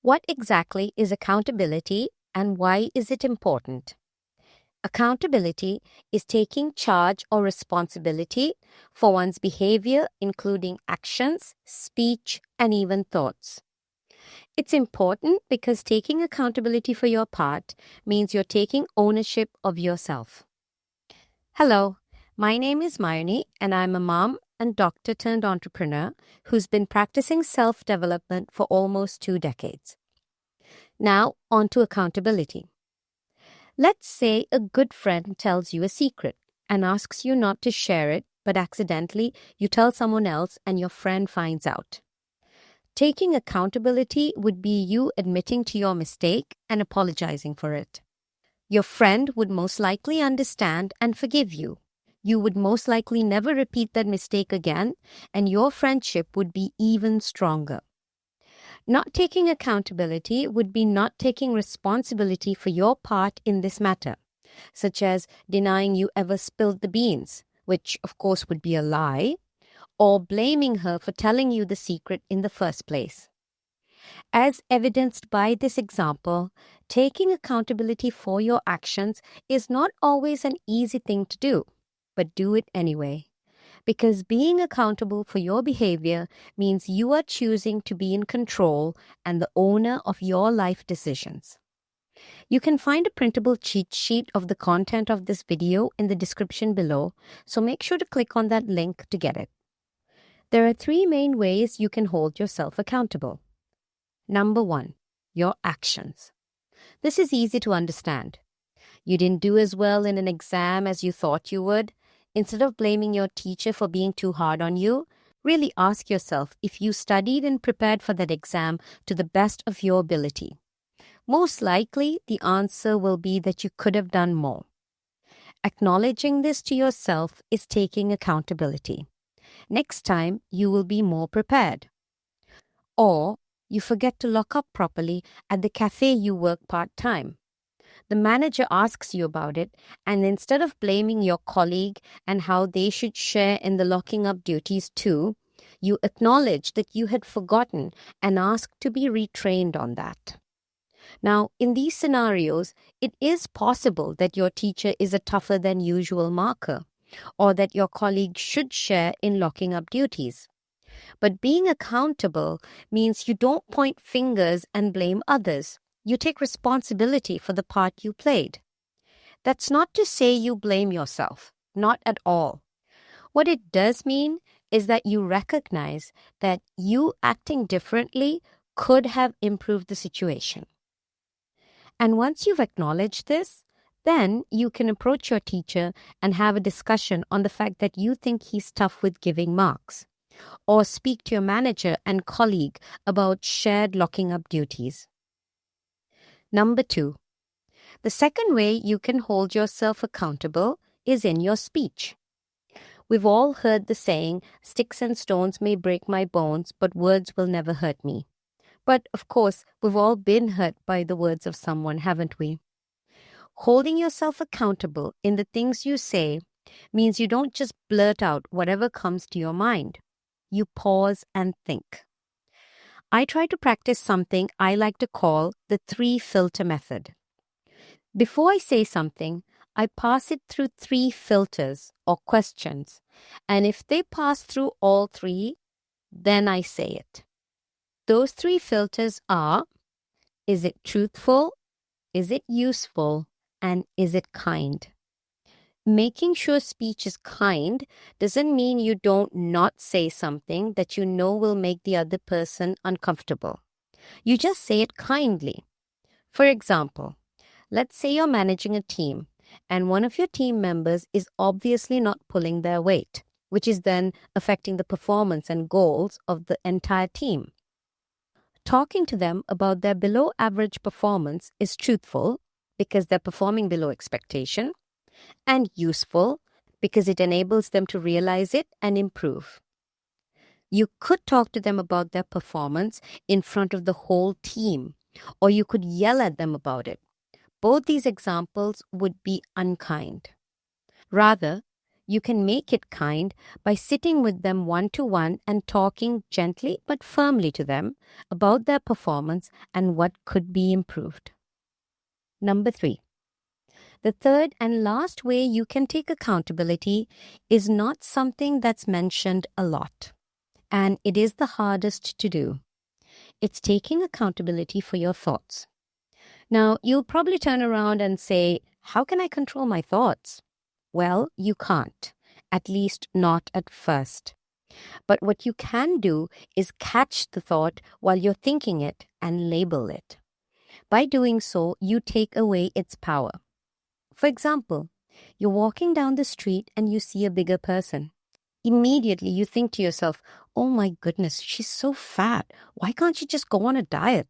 What exactly is accountability and why is it important? Accountability is taking charge or responsibility for one's behavior, including actions, speech, and even thoughts. It's important because taking accountability for your part means you're taking ownership of yourself. Hello, my name is Mayuni, and I'm a mom and doctor turned entrepreneur who's been practicing self-development for almost 2 decades. Now, on to accountability. Let's say a good friend tells you a secret and asks you not to share it, but accidentally you tell someone else and your friend finds out. Taking accountability would be you admitting to your mistake and apologizing for it. Your friend would most likely understand and forgive you. You would most likely never repeat that mistake again, and your friendship would be even stronger. Not taking accountability would be not taking responsibility for your part in this matter, such as denying you ever spilled the beans, which of course would be a lie, or blaming her for telling you the secret in the first place. As evidenced by this example, taking accountability for your actions is not always an easy thing to do, but do it anyway. Because being accountable for your behavior means you are choosing to be in control and the owner of your life decisions. You can find a printable cheat sheet of the content of this video in the description below, so make sure to click on that link to get it. There are 3 main ways you can hold yourself accountable. Number 1, your actions. This is easy to understand. You didn't do as well in an exam as you thought you would. Instead of blaming your teacher for being too hard on you, really ask yourself if you studied and prepared for that exam to the best of your ability. Most likely, the answer will be that you could have done more. Acknowledging this to yourself is taking accountability. Next time, you will be more prepared. Or you forget to lock up properly at the cafe you work part-time. The manager asks you about it, and instead of blaming your colleague and how they should share in the locking up duties too, you acknowledge that you had forgotten and ask to be retrained on that. Now, in these scenarios, it is possible that your teacher is a tougher than usual marker, or that your colleague should share in locking up duties. But being accountable means you don't point fingers and blame others. You take responsibility for the part you played. That's not to say you blame yourself, not at all. What it does mean is that you recognize that you acting differently could have improved the situation. And once you've acknowledged this, then you can approach your teacher and have a discussion on the fact that you think he's tough with giving marks. Or speak to your manager and colleague about shared locking up duties. Number 2, the second way you can hold yourself accountable is in your speech. We've all heard the saying, sticks and stones may break my bones, but words will never hurt me. But of course, we've all been hurt by the words of someone, haven't we? Holding yourself accountable in the things you say means you don't just blurt out whatever comes to your mind. You pause and think. I try to practice something I like to call the 3 filter method. Before I say something, I pass it through 3 filters or questions, and if they pass through all 3, then I say it. Those 3 filters are, is it truthful, is it useful, and is it kind? Making sure speech is kind doesn't mean you don't not say something that you know will make the other person uncomfortable. You just say it kindly. For example, let's say you're managing a team and one of your team members is obviously not pulling their weight, which is then affecting the performance and goals of the entire team. Talking to them about their below average performance is truthful because they're performing below expectation, and useful because it enables them to realize it and improve. You could talk to them about their performance in front of the whole team, or you could yell at them about it. Both these examples would be unkind. Rather, You can make it kind by sitting with them one-to-one and talking gently but firmly to them about their performance and what could be improved. Number 3. The third and last way you can take accountability is not something that's mentioned a lot, and it is the hardest to do. It's taking accountability for your thoughts. Now, you'll probably turn around and say, how can I control my thoughts? Well, you can't, at least not at first. But what you can do is catch the thought while you're thinking it and label it. By doing so, you take away its power. For example, you're walking down the street and you see a bigger person. Immediately you think to yourself, oh my goodness, she's so fat. Why can't she just go on a diet?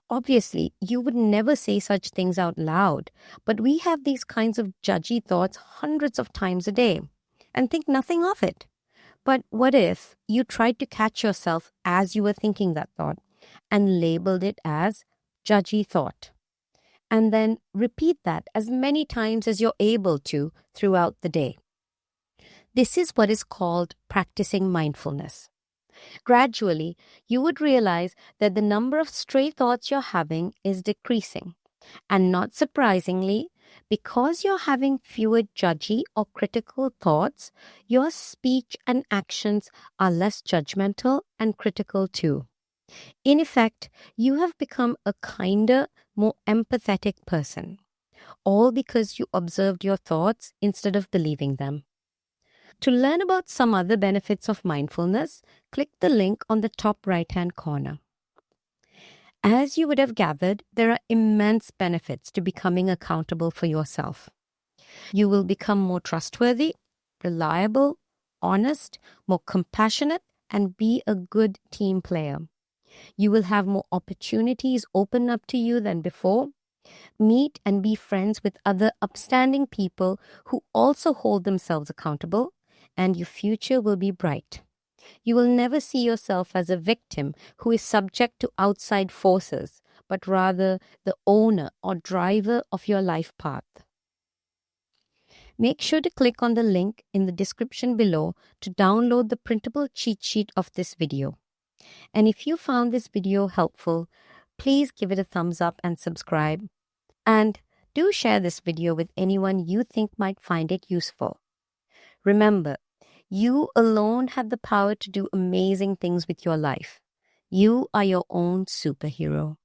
Obviously, you would never say such things out loud, but we have these kinds of judgy thoughts hundreds of times a day and think nothing of it. But what if you tried to catch yourself as you were thinking that thought and labeled it as judgy thought? And then repeat that as many times as you're able to throughout the day. This is what is called practicing mindfulness. Gradually, you would realize that the number of stray thoughts you're having is decreasing. And not surprisingly, because you're having fewer judgy or critical thoughts, your speech and actions are less judgmental and critical too. In effect, you have become a kinder, more empathetic person, all because you observed your thoughts instead of believing them. To learn about some other benefits of mindfulness, click the link on the top right-hand corner. As you would have gathered, there are immense benefits to becoming accountable for yourself. You will become more trustworthy, reliable, honest, more compassionate, and be a good team player. You will have more opportunities open up to you than before. Meet and be friends with other upstanding people who also hold themselves accountable, and your future will be bright. You will never see yourself as a victim who is subject to outside forces, but rather the owner or driver of your life path. Make sure to click on the link in the description below to download the printable cheat sheet of this video. And if you found this video helpful, please give it a thumbs up and subscribe. And do share this video with anyone you think might find it useful. Remember, you alone have the power to do amazing things with your life. You are your own superhero.